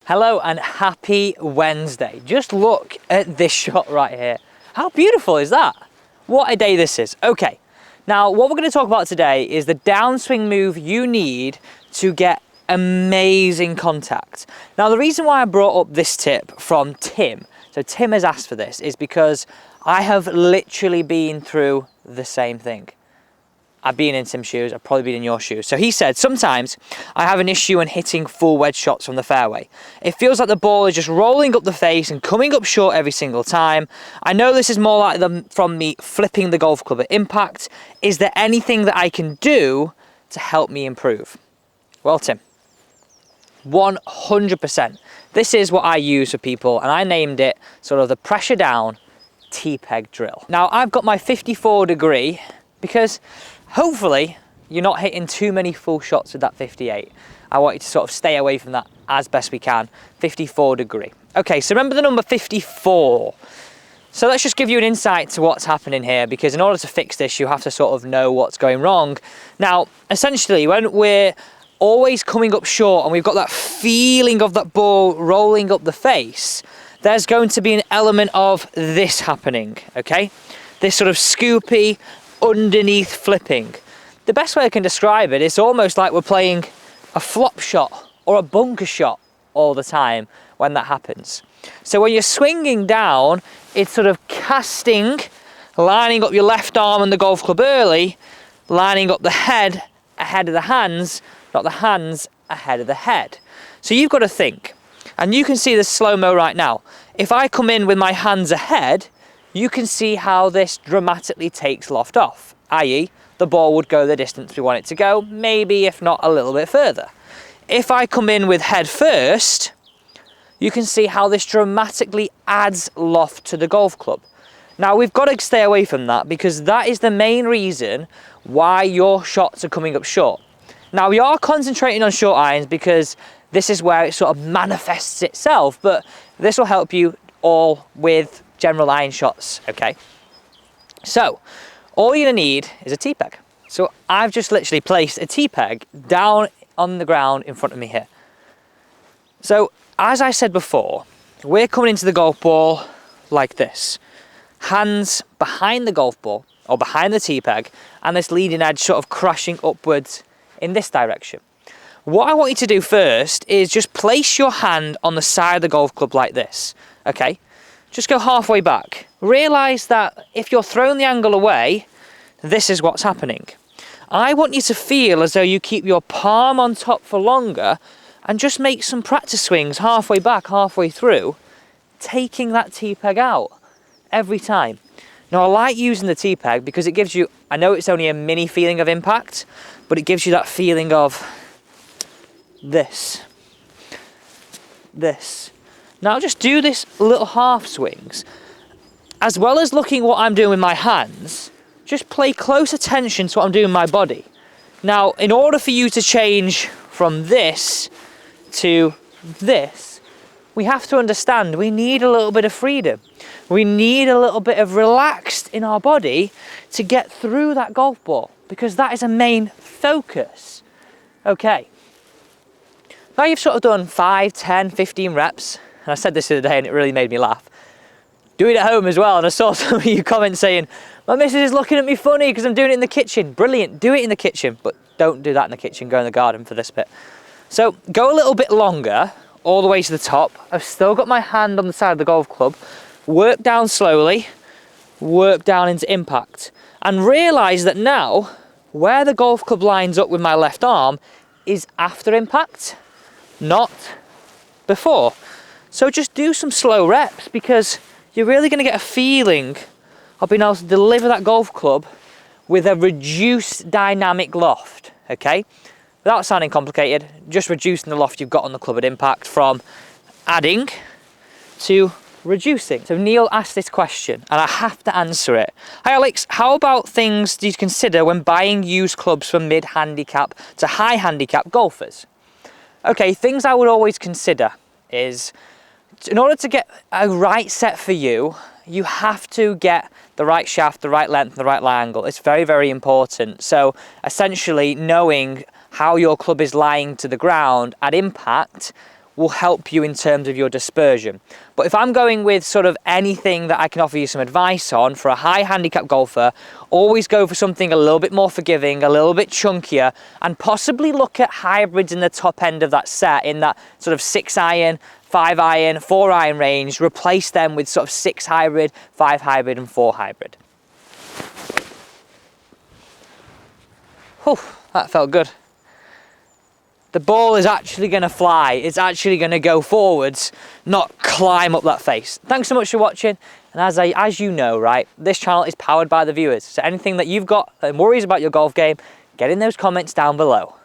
Hello and happy Wednesday. Just look at this shot right here. How beautiful is that? What a day this is. Okay, now what we're going to talk about today is the downswing move you need to get amazing contact. Now the reason why I brought up this tip from Tim, so Tim has asked for this, is because I have literally been through the same thing. I've been in Tim's shoes, I've probably been in your shoes. So he said, sometimes I have an issue when hitting full wedge shots from the fairway. It feels like the ball is just rolling up the face and coming up short every single time. I know this is more like from me flipping the golf club at impact. Is there anything that I can do to help me improve? Well, Tim, 100%. This is what I use for people, and I named it sort of the pressure down T-peg drill. Now, I've got my 54 degree because hopefully you're not hitting too many full shots with that 58. I want you to sort of stay away from that as best we can. 54 degree. Okay, so remember the number 54. So let's just give you an insight to what's happening here, because in order to fix this, you have to sort of know what's going wrong. Now, essentially, when we're always coming up short and we've got that feeling of that ball rolling up the face, there's going to be an element of this happening, okay? This sort of scoopy, underneath flipping. The best way I can describe it, it's almost like we're playing a flop shot or a bunker shot all the time when that happens. So when you're swinging down, it's sort of casting, lining up your left arm and the golf club early, lining up the head ahead of the hands, not the hands ahead of the head. So you've got to think, and you can see the slow-mo right now. If I come in with my hands ahead, you can see how this dramatically takes loft off, i.e. the ball would go the distance we want it to go, maybe if not a little bit further. If I come in with head first, you can see how this dramatically adds loft to the golf club. Now we've got to stay away from that, because that is the main reason why your shots are coming up short. Now we are concentrating on short irons because this is where it sort of manifests itself, but this will help you all with general iron shots, okay? So, all you're gonna need is a T-peg. So I've just literally placed a T-peg down on the ground in front of me here. So, as I said before, we're coming into the golf ball like this. Hands behind the golf ball, or behind the T-peg, and this leading edge sort of crashing upwards in this direction. What I want you to do first is just place your hand on the side of the golf club like this, okay? Just go halfway back. Realise that if you're throwing the angle away, this is what's happening. I want you to feel as though you keep your palm on top for longer and just make some practice swings halfway back, halfway through, taking that T-peg out every time. Now I like using the T-peg because it gives you, I know it's only a mini feeling of impact, but it gives you that feeling of this. Now just do this little half swings. As well as looking what I'm doing with my hands, just pay close attention to what I'm doing with my body. Now, in order for you to change from this to this, we have to understand we need a little bit of freedom. We need a little bit of relaxed in our body to get through that golf ball, because that is a main focus. Okay. Now you've sort of done 5, 10, 15 reps. And I said this the other day and it really made me laugh. Do it at home as well. And I saw some of you comments saying, my missus is looking at me funny because I'm doing it in the kitchen. Brilliant, do it in the kitchen, but don't do that in the kitchen, go in the garden for this bit. So go a little bit longer, all the way to the top. I've still got my hand on the side of the golf club. Work down slowly, work down into impact. And realise that now, where the golf club lines up with my left arm is after impact, not before. So just do some slow reps, because you're really going to get a feeling of being able to deliver that golf club with a reduced dynamic loft, okay? Without sounding complicated, just reducing the loft you've got on the club at impact from adding to reducing. So Neil asked this question and I have to answer it. Hi Alex, how about things do you consider when buying used clubs for mid-handicap to high-handicap golfers? Okay, things I would always consider is, in order to get a right set for you, you have to get the right shaft, the right length, the right lie angle. It's very, very important. So essentially knowing how your club is lying to the ground at impact will help you in terms of your dispersion. But if I'm going with sort of anything that I can offer you some advice on for a high handicap golfer, always go for something a little bit more forgiving, a little bit chunkier, and possibly look at hybrids in the top end of that set, in that sort of 6 iron, 5 iron, 4 iron range. Replace them with sort of 6 hybrid, 5 hybrid and 4 hybrid. Whew, that felt good. The ball is actually going to fly. It's actually going to go forwards, not climb up that face. Thanks so much for watching. And as you know, right, this channel is powered by the viewers. So anything that you've got and worries about your golf game, get in those comments down below.